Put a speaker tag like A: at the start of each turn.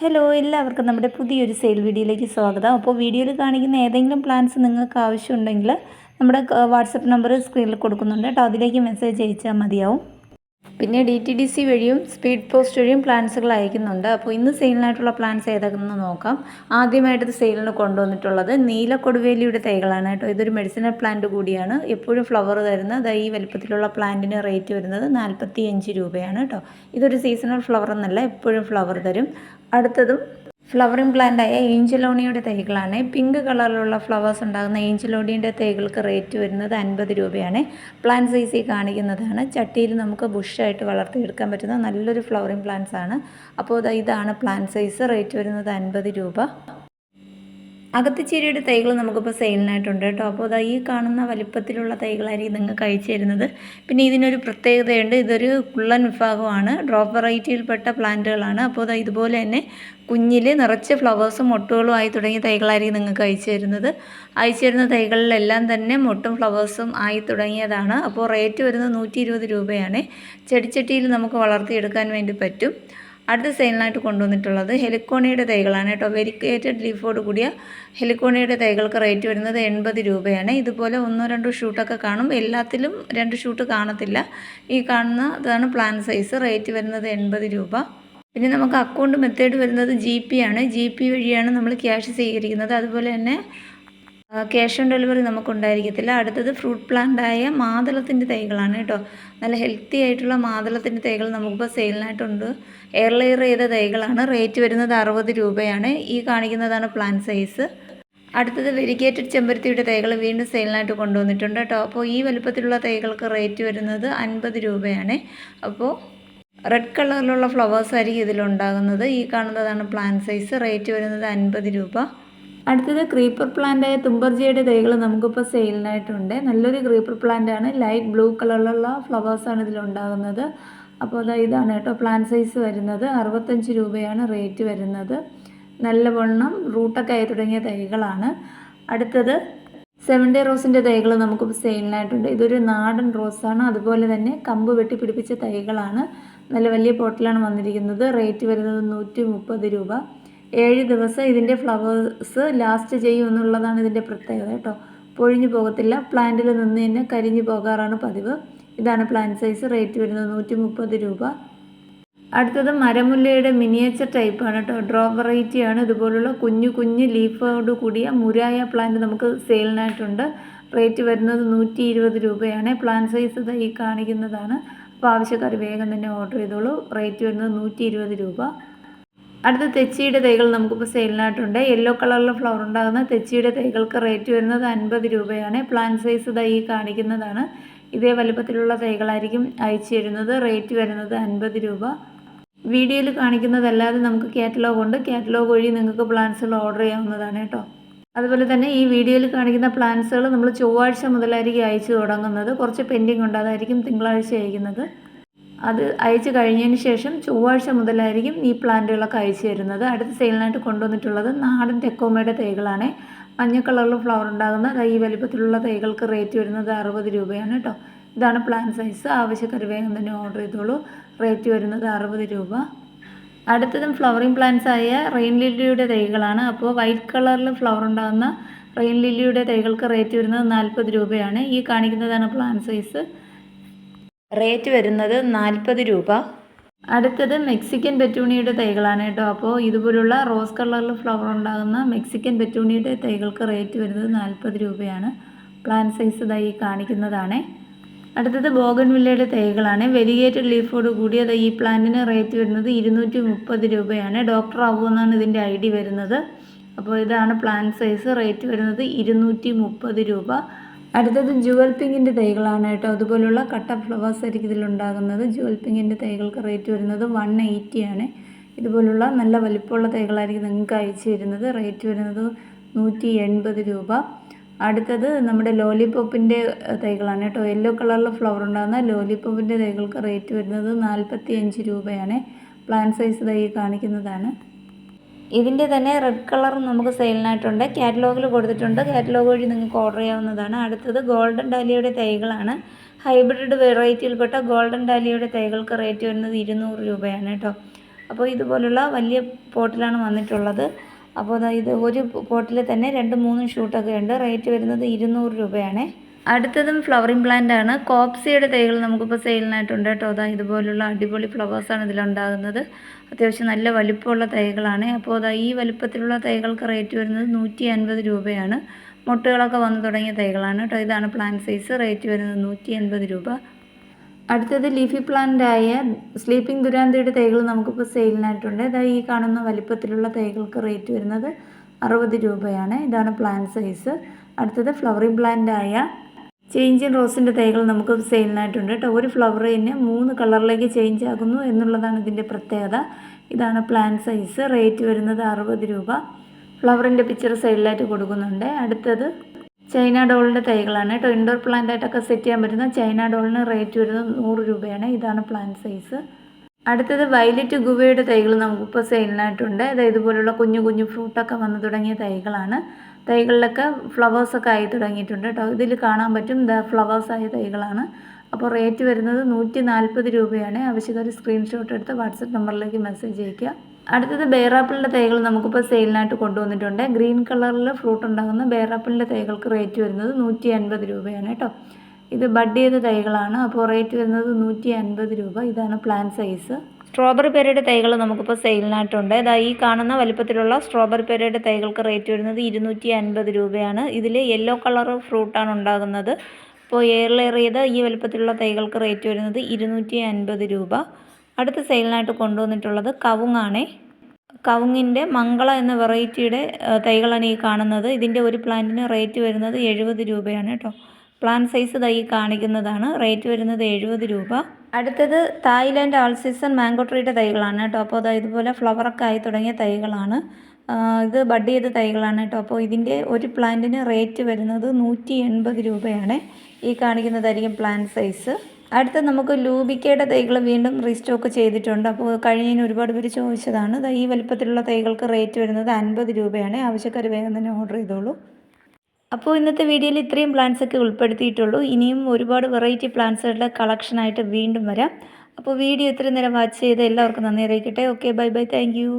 A: Hello എല്ലാവർക്കും നമ്മുടെ പുതിയൊരു സെയിൽ വീഡിയോയിലേക്ക് സ്വാഗതം. അപ്പോൾ വീഡിയോയിൽ കാണിക്കുന്ന ഏതെങ്കിലും പ്ലാൻസ് നിങ്ങൾക്ക് ആവശ്യമുണ്ടെങ്കിൽ നമ്മുടെ വാട്സപ്പ് നമ്പർ സ്ക്രീനിൽ കൊടുക്കുന്നുണ്ട് കേട്ടോ, അതിലേക്ക് മെസ്സേജ് അയച്ചാൽ മതിയാവും. പിന്നെ DTDC വഴിയും സ്പീഡ് പോസ്റ്റ് വഴിയും പ്ലാൻസുകൾ അയക്കുന്നുണ്ട്. അപ്പോൾ ഇന്ന് സെയിലിനായിട്ടുള്ള പ്ലാൻസ് ഏതൊക്കെയെന്ന് നോക്കാം. ആദ്യമായിട്ട് സെയിലിന് കൊണ്ടുവന്നിട്ടുള്ളത് നീലക്കൊടുവേലിയുടെ തൈകളാണ് കേട്ടോ. ഇതൊരു മെഡിസിനൽ പ്ലാന്റ് കൂടിയാണ്. എപ്പോഴും ഫ്ലവർ തരുന്ന ഈ വലിപ്പത്തിലുള്ള പ്ലാന്റിന് റേറ്റ് വരുന്നത് 45 രൂപയാണ് കേട്ടോ. ഇതൊരു സീസണൽ ഫ്ലവർ എന്നല്ല, എപ്പോഴും ഫ്ലവർ തരും. അടുത്തതും ഫ്ലവറിംഗ് പ്ലാന്റായ ഏഞ്ചലോണിയുടെ തൈകളാണ്. പിങ്ക് കളറിലുള്ള ഫ്ലവേഴ്സ് ഉണ്ടാകുന്ന ഏഞ്ചലോണിയുടെ തൈകൾക്ക് റേറ്റ് വരുന്നത് 50 രൂപയാണ്. പ്ലാന്റ് സൈസിൽ കാണിക്കുന്നതാണ്. ചട്ടിയിൽ നമുക്ക് ബുഷായിട്ട് വളർത്തിയെടുക്കാൻ പറ്റുന്ന നല്ലൊരു ഫ്ലവറിംഗ് പ്ലാന്റ്സ് ആണ്. അപ്പോൾ ഇതാണ് പ്ലാന്റ് സൈസ്. റേറ്റ് വരുന്നത് 50 രൂപ. അകത്തിച്ചേരിയുടെ തൈകൾ നമുക്കിപ്പോൾ സെയിലിനായിട്ടുണ്ട് കേട്ടോ. അപ്പോൾ ഈ കാണുന്ന വലിപ്പത്തിലുള്ള തൈകളായിരിക്കും നിങ്ങൾക്ക് അയച്ചു തരുന്നത്. പിന്നെ ഇതിനൊരു പ്രത്യേകതയുണ്ട്, ഇതൊരു കുള്ളൻ വിഭാഗമാണ്. ഡ്രോപ്പ് വെറൈറ്റിയിൽപ്പെട്ട പ്ലാന്റുകളാണ്. അപ്പോൾ ഇതുപോലെ തന്നെ കുഞ്ഞിൽ നിറച്ച് ഫ്ലവേഴ്സും മൊട്ടുകളും ആയി തുടങ്ങിയ തൈകളായിരിക്കും നിങ്ങൾക്ക് അയച്ചു തരുന്നത്. അയച്ചു തരുന്ന തൈകളിലെല്ലാം തന്നെ മൊട്ടും ഫ്ലവേഴ്സും ആയി തുടങ്ങിയതാണ്. അപ്പോൾ റേറ്റ് വരുന്നത് 120 രൂപയാണ്. ചെടിച്ചട്ടിയിൽ നമുക്ക് വളർത്തിയെടുക്കാൻ വേണ്ടി പറ്റും. അടുത്ത സെയിലിനായിട്ട് കൊണ്ടുവന്നിട്ടുള്ളത് ഹെലിക്കോണിയുടെ തൈകളാണ് കേട്ടോ. വെരിക്കേറ്റഡ് ലീഫോട് കൂടിയ ഹെലിക്കോണിയുടെ തൈകൾക്ക് റേറ്റ് വരുന്നത് 80 രൂപയാണ്. ഇതുപോലെ 1-2 ഷൂട്ടൊക്കെ കാണും, എല്ലാത്തിലും 2 ഷൂട്ട് കാണത്തില്ല. ഈ കാണുന്നതാണ് പ്ലാന്റ് സൈസ്. റേറ്റ് വരുന്നത് 80 രൂപ. പിന്നെ നമുക്ക് അക്കൗണ്ട് മെത്തേഡ് വരുന്നത് GP ആണ്. GP വഴിയാണ് നമ്മൾ ക്യാഷ് സ്വീകരിക്കുന്നത്. അതുപോലെ തന്നെ ക്യാഷ് ഓൺ ഡെലിവറി നമുക്കുണ്ടായിരിക്കത്തില്ല. അടുത്തത് ഫ്രൂട്ട് പ്ലാന്റായ മാതളത്തിൻ്റെ തൈകളാണ് കേട്ടോ. നല്ല ഹെൽത്തി ആയിട്ടുള്ള മാതളത്തിൻ്റെ തൈകൾ നമുക്കിപ്പോൾ സെയിലിനായിട്ടുണ്ട്. എയർ ലെയർ ചെയ്ത തൈകളാണ്. റേറ്റ് വരുന്നത് 60 രൂപയാണ്. ഈ കാണിക്കുന്നതാണ് പ്ലാന്റ് സൈസ്. അടുത്തത് വെരിഗേറ്റഡ് ചെമ്പരത്തിയുടെ തൈകൾ വീണ്ടും സെയിലിനായിട്ട് കൊണ്ടുവന്നിട്ടുണ്ട് കേട്ടോ. അപ്പോൾ ഈ വലുപ്പത്തിലുള്ള തൈകൾക്ക് റേറ്റ് വരുന്നത് 50 രൂപയാണ്. അപ്പോൾ റെഡ് കളറിലുള്ള ഫ്ലവേഴ്സ് ആയിരിക്കും ഇതിലുണ്ടാകുന്നത്. ഈ കാണുന്നതാണ് പ്ലാന്റ് സൈസ്. റേറ്റ് വരുന്നത് 50 രൂപ. അടുത്തത് ക്രീപ്പർ പ്ലാന്റായ തുമ്പർജിയുടെ തൈകൾ നമുക്കിപ്പോൾ സെയിലിനായിട്ടുണ്ട്. നല്ലൊരു ക്രീപ്പർ പ്ലാന്റാണ്. ലൈറ്റ് ബ്ലൂ കളറിലുള്ള ഫ്ലവേഴ്സാണ് ഇതിലുണ്ടാകുന്നത്. അപ്പോൾ ഇതാണ് കേട്ടോ പ്ലാന്റ് സൈസ് വരുന്നത്. 65 രൂപയാണ് റേറ്റ് വരുന്നത്. നല്ലവണ്ണം റൂട്ടൊക്കെ ആയി തുടങ്ങിയ തൈകളാണ്. അടുത്തത് 7 ഡേ റോസിൻ്റെ തൈകൾ നമുക്കിപ്പോൾ സെയിലിനായിട്ടുണ്ട്. ഇതൊരു നാടൻ റോസാണ്. അതുപോലെ തന്നെ കമ്പ് വെട്ടി പിടിപ്പിച്ച തൈകളാണ്. നല്ല വലിയ പോട്ടിലാണ് വന്നിരിക്കുന്നത്. റേറ്റ് വരുന്നത് 130 രൂപ. 7 ദിവസം ഇതിൻ്റെ ഫ്ലവേഴ്സ് ലാസ്റ്റ് ചെയ്യും എന്നുള്ളതാണ് ഇതിൻ്റെ പ്രത്യേകത കേട്ടോ. പൊഴിഞ്ഞു പോകത്തില്ല. പ്ലാന്റിൽ നിന്ന് തന്നെ കരിഞ്ഞു പോകാറാണ് പതിവ്. ഇതാണ് പ്ലാന്റ് സൈസ്. റേറ്റ് വരുന്നത് 130 രൂപ. അടുത്തത് മരമുല്ലയുടെ മിനിയേച്ചർ ടൈപ്പാണ് കേട്ടോ. ഡ്രോപ്പ് വെറൈറ്റിയാണ്. ഇതുപോലുള്ള കുഞ്ഞു ലീഫോട് കൂടിയ മുരായ പ്ലാന്റ് നമുക്ക് സെയിലിനായിട്ടുണ്ട്. റേറ്റ് വരുന്നത് 120 രൂപയാണ്. പ്ലാന്റ് സൈസ് ഈ കാണിക്കുന്നതാണ്. അപ്പോൾ ആവശ്യക്കാർ വേഗം തന്നെ ഓർഡർ ചെയ്തോളൂ. റേറ്റ് വരുന്നത് 120 രൂപ. അടുത്ത തെച്ചിയുടെ തൈകൾ നമുക്കിപ്പോൾ സെയിലിനായിട്ടുണ്ട്. യെല്ലോ കളറിൽ ഫ്ലവർ ഉണ്ടാകുന്ന തെച്ചിയുടെ തൈകൾക്ക് റേറ്റ് വരുന്നത് 50 രൂപയാണ്. പ്ലാന്റ് സൈസ് ഈ കാണിക്കുന്നതാണ്. ഇതേ വലുപ്പത്തിലുള്ള തൈകളായിരിക്കും അയച്ചു തരുന്നത്. റേറ്റ് വരുന്നത് 50 രൂപ. വീഡിയോയിൽ കാണിക്കുന്നതല്ലാതെ നമുക്ക് കാറ്റലോഗ് ഉണ്ട്. കാറ്റലോഗ് വഴി നിങ്ങൾക്ക് പ്ലാന്റ്സുകൾ ഓർഡർ ചെയ്യാവുന്നതാണ് കേട്ടോ. അതുപോലെ തന്നെ ഈ വീഡിയോയിൽ കാണിക്കുന്ന പ്ലാന്റ്സുകൾ നമ്മൾ ചൊവ്വാഴ്ച മുതലായിരിക്കും അയച്ചു തുടങ്ങുന്നത്. കുറച്ച് പെൻഡിങ് ഉണ്ട്, അതായിരിക്കും തിങ്കളാഴ്ച അയക്കുന്നത്. അത് അയച്ചു കഴിഞ്ഞതിന് ശേഷം ചൊവ്വാഴ്ച മുതലായിരിക്കും ഈ പ്ലാന്റുകളൊക്കെ അയച്ചു തരുന്നത്. അടുത്ത സെയിലിനായിട്ട് കൊണ്ടുവന്നിട്ടുള്ളത് നാടൻ ടെക്കോമയുടെ തൈകളാണ്. മഞ്ഞ കളറിൽ ഫ്ലവർ ഉണ്ടാകുന്ന ഈ വലിപ്പത്തിലുള്ള തൈകൾക്ക് റേറ്റ് വരുന്നത് 60 രൂപയാണ് കേട്ടോ. ഇതാണ് പ്ലാന്റ് സൈസ്. ആവശ്യക്കാർ വേഗം തന്നെ ഓർഡർ ചെയ്തോളൂ. റേറ്റ് വരുന്നത് 60 രൂപ. അടുത്തതും ഫ്ലവറിംഗ് പ്ലാന്റ്സ് ആയ റെയിൻ ലില്ലിയുടെ തൈകളാണ്. അപ്പോൾ വൈറ്റ് കളറിൽ ഫ്ലവർ ഉണ്ടാകുന്ന റെയിൻ ലില്ലിയുടെ തൈകൾക്ക് റേറ്റ് വരുന്നത് 40 രൂപയാണ്. ഈ കാണിക്കുന്നതാണ് പ്ലാന്റ് സൈസ്. റേറ്റ് വരുന്നത് 40 രൂപ. അടുത്തത് മെക്സിക്കൻ പെറ്റൂണിയുടെ തൈകളാണ് കേട്ടോ. അപ്പോൾ ഇതുപോലുള്ള റോസ് കളറിൽ ഫ്ലവർ ഉണ്ടാകുന്ന മെക്സിക്കൻ പെറ്റൂണിയുടെ തൈകൾക്ക് റേറ്റ് വരുന്നത് 40 രൂപയാണ്. പ്ലാന്റ് സൈസ് ഈ കാണിക്കുന്നതാണ്. അടുത്തത് ബോഗൺവില്ലയുടെ തൈകളാണ്. വെരിഗേറ്റഡ് ലീഫോട് കൂടിയ ഈ പ്ലാന്റിന് റേറ്റ് വരുന്നത് 230 രൂപയാണ്. ഡോക്ടർ ആവു എന്നാണ് ഇതിൻ്റെ ID വരുന്നത്. അപ്പോൾ ഇതാണ് പ്ലാന്റ് സൈസ്. റേറ്റ് വരുന്നത് 230 രൂപ. അടുത്തത് ജുവൽ പിങ്കിൻ്റെ തൈകളാണ് കേട്ടോ. അതുപോലുള്ള കട്ട ഫ്ലവേഴ്സ് ആയിരിക്കും ഇതിലുണ്ടാകുന്നത്. ജുവൽ പിങ്കിൻ്റെ തൈകൾക്ക് റേറ്റ് വരുന്നത് 180 ആണ്. ഇതുപോലുള്ള നല്ല വലിപ്പമുള്ള തൈകളായിരിക്കും നിങ്ങൾക്ക് അയച്ചു തരുന്നത്. റേറ്റ് വരുന്നത് 180 രൂപ. അടുത്തത് നമ്മുടെ ലോലിപോപ്പിൻ്റെ തൈകളാണ് കേട്ടോ. യെല്ലോ കളറിൽ ഫ്ലവർ ഉണ്ടാകുന്ന ലോലിപോപ്പിൻ്റെ തൈകൾക്ക് റേറ്റ് വരുന്നത് 45 രൂപയാണ്. പ്ലാന്റ് സൈസ് ഈ കാണിക്കുന്നതാണ്. ഇതിൻ്റെ തന്നെ റെഡ് കളർ നമുക്ക് സെയിലിനായിട്ടുണ്ട്. കാറ്റലോഗിൽ കൊടുത്തിട്ടുണ്ട്. കാറ്റലോഗ് വഴി നിങ്ങൾക്ക് ഓർഡർ ചെയ്യാവുന്നതാണ്. അടുത്തത് ഗോൾഡൻ ഡാലിയയുടെ തൈകളാണ്. ഹൈബ്രിഡ് വെറൈറ്റിയിൽപ്പെട്ട ഗോൾഡൻ ഡാലിയയുടെ തൈകൾക്ക് റേറ്റ് വരുന്നത് 200 രൂപയാണ് കേട്ടോ. അപ്പോൾ ഇതുപോലുള്ള വലിയ പോട്ടിലാണ് വന്നിട്ടുള്ളത്. അപ്പോൾ ഇത് ഒരു പോട്ടിൽ തന്നെ 2-3 ഷൂട്ടൊക്കെ ഉണ്ട്. റേറ്റ് വരുന്നത് 200 രൂപയാണ്. അടുത്തതും ഫ്ലവറിങ് പ്ലാന്റ് ആണ്. കോപ്സിയുടെ തൈകൾ നമുക്കിപ്പോൾ സെയിലിനായിട്ടുണ്ട് കേട്ടോ. ഇതുപോലുള്ള അടിപൊളി ഫ്ലവേഴ്സാണ് ഇതിലുണ്ടാകുന്നത്. അത്യാവശ്യം നല്ല വലിപ്പമുള്ള തൈകളാണ്. അപ്പോൾ ഈ വലിപ്പത്തിലുള്ള തൈകൾക്ക് റേറ്റ് വരുന്നത് 150 രൂപയാണ്. മുട്ടുകളൊക്കെ വന്നു തുടങ്ങിയ തൈകളാണ് കേട്ടോ. ഇതാണ് പ്ലാന്റ് സൈസ്. റേറ്റ് വരുന്നത് 150 രൂപ. അടുത്തത് ലീഫി പ്ലാന്റായ സ്ലീപ്പിംഗ് ദുരാന്തയുടെ തൈകൾ നമുക്കിപ്പോൾ സെയിലിനായിട്ടുണ്ട്. ഈ കാണുന്ന വലിപ്പത്തിലുള്ള തൈകൾക്ക് റേറ്റ് വരുന്നത് 60 രൂപയാണ്. ഇതാണ് പ്ലാന്റ് സൈസ്. അടുത്തത് ഫ്ലവറിംഗ് പ്ലാന്റായ ചേഞ്ചിങ് റോസിൻ്റെ തൈകൾ നമുക്ക് സെയിലിനായിട്ടുണ്ട് കേട്ടോ. ഒരു ഫ്ലവറിന് 3 കളറിലേക്ക് ചേഞ്ച് ആകുന്നു എന്നുള്ളതാണ് ഇതിൻ്റെ പ്രത്യേകത. ഇതാണ് പ്ലാന്റ് സൈസ്. റേറ്റ് വരുന്നത് 60 രൂപ. ഫ്ലവറിൻ്റെ പിക്ചർ സൈഡിലായിട്ട് കൊടുക്കുന്നുണ്ട്. അടുത്തത് ചൈന ഡോളിൻ്റെ തൈകളാണ് കേട്ടോ. ഇൻഡോർ പ്ലാന്റ് ആയിട്ടൊക്കെ സെറ്റ് ചെയ്യാൻ പറ്റുന്ന ചൈന ഡോളിന് റേറ്റ് വരുന്നത് 100 രൂപയാണ്. ഇതാണ് പ്ലാന്റ് സൈസ്. അടുത്തത് വയലറ്റ് ഗുവയുടെ തൈകൾ നമുക്കിപ്പോൾ സെയിലിനായിട്ടുണ്ട്. ഇതുപോലുള്ള കുഞ്ഞു കുഞ്ഞു ഫ്രൂട്ടൊക്കെ വന്നു തുടങ്ങിയ തൈകളാണ്. തൈകളിലൊക്കെ ഫ്ലവേഴ്സൊക്കെ ആയി തുടങ്ങിയിട്ടുണ്ട് കേട്ടോ. ഇതിൽ കാണാൻ പറ്റും ഫ്ലവേഴ്സായ തൈകളാണ്. അപ്പോൾ റേറ്റ് വരുന്നത് 140 രൂപയാണ്. ആവശ്യക്കാർ സ്ക്രീൻഷോട്ട് എടുത്ത് വാട്സപ്പ് നമ്പറിലേക്ക് മെസ്സേജ് അയയ്ക്കുക. അടുത്തത് ബെയറാപ്പിളിൻ്റെ തൈകൾ നമുക്കിപ്പോൾ സെയിലിനായിട്ട് കൊണ്ടുവന്നിട്ടുണ്ട്. ഗ്രീൻ കളറിൽ ഫ്രൂട്ട് ഉണ്ടാകുന്ന ബെയറാപ്പിളിൻ്റെ തൈകൾക്ക് റേറ്റ് വരുന്നത് 150 രൂപയാണ് കേട്ടോ. ഇത് ബഡ് ചെയ്ത തൈകളാണ്. അപ്പോൾ റേറ്റ് വരുന്നത് 150 രൂപ. ഇതാണ് പ്ലാന്റ് സൈസ്. സ്ട്രോബെറി പെരയുടെ തൈകൾ നമുക്കിപ്പോൾ സെയിലിനായിട്ടുണ്ട്. ഈ കാണുന്ന വലിപ്പത്തിലുള്ള സ്ട്രോബെറി പെരയുടെ തൈകൾക്ക് റേറ്റ് വരുന്നത് 250 രൂപയാണ്. ഇതിൽ യെല്ലോ കളർ ഫ്രൂട്ടാണ് ഉണ്ടാകുന്നത്. അപ്പോൾ ഏറിയത് ഈ വലിപ്പത്തിലുള്ള തൈകൾക്ക് റേറ്റ് വരുന്നത് 250 രൂപ. അടുത്ത സെയിലിനായിട്ട് കൊണ്ടുവന്നിട്ടുള്ളത് കവുങ്ങാണ്. കവുങ്ങിൻ്റെ മംഗള എന്ന വെറൈറ്റിയുടെ തൈകളാണ് ഈ കാണുന്നത്. ഇതിൻ്റെ ഒരു പ്ലാന്റിന് റേറ്റ് വരുന്നത് 70 രൂപയാണ് കേട്ടോ. പ്ലാന്റ് സൈസ് ഈ കാണിക്കുന്നതാണ്. റേറ്റ് വരുന്നത് 70 രൂപ. അടുത്തത് തായ്ലാൻഡ് ആൾ സീസൺ മാംഗോ ട്രീയുടെ തൈകളാണ് കേട്ടോ. അപ്പോൾ ഇതുപോലെ ഫ്ലവറൊക്കെ ആയി തുടങ്ങിയ തൈകളാണ്. ഇത് ബഡ് ചെയ്ത തൈകളാണ് കേട്ടോ. അപ്പോൾ ഇതിൻ്റെ ഒരു പ്ലാന്റിന് റേറ്റ് വരുന്നത് 180 രൂപയാണ്. ഈ കാണിക്കുന്നതായിരിക്കും പ്ലാന്റ് സൈസ്. അടുത്ത നമുക്ക് ലൂബിക്കയുടെ തൈകൾ വീണ്ടും റീസ്റ്റോക്ക് ചെയ്തിട്ടുണ്ട്. അപ്പോൾ കഴിഞ്ഞതിന് ഒരുപാട് പേര് ചോദിച്ചതാണ്. ഈ വലിപ്പത്തിലുള്ള തൈകൾക്ക് റേറ്റ് വരുന്നത് 50 രൂപയാണ്. ആവശ്യക്കാർ വേഗം തന്നെ ഓർഡർ ചെയ്തോളൂ. അപ്പോൾ ഇന്നത്തെ വീഡിയോയിൽ ഇത്രയും പ്ലാന്റ്സൊക്കെ ഉൾപ്പെടുത്തിയിട്ടുള്ളൂ. ഇനിയും ഒരുപാട് വെറൈറ്റി പ്ലാന്റ്സുകളുടെ കളക്ഷനായിട്ട് വീണ്ടും വരാം. അപ്പോൾ വീഡിയോ ഇത്രയും നേരം വാച്ച് ചെയ്ത് എല്ലാവർക്കും നന്ദി അറിയിക്കട്ടെ. Okay, bye bye, thank U.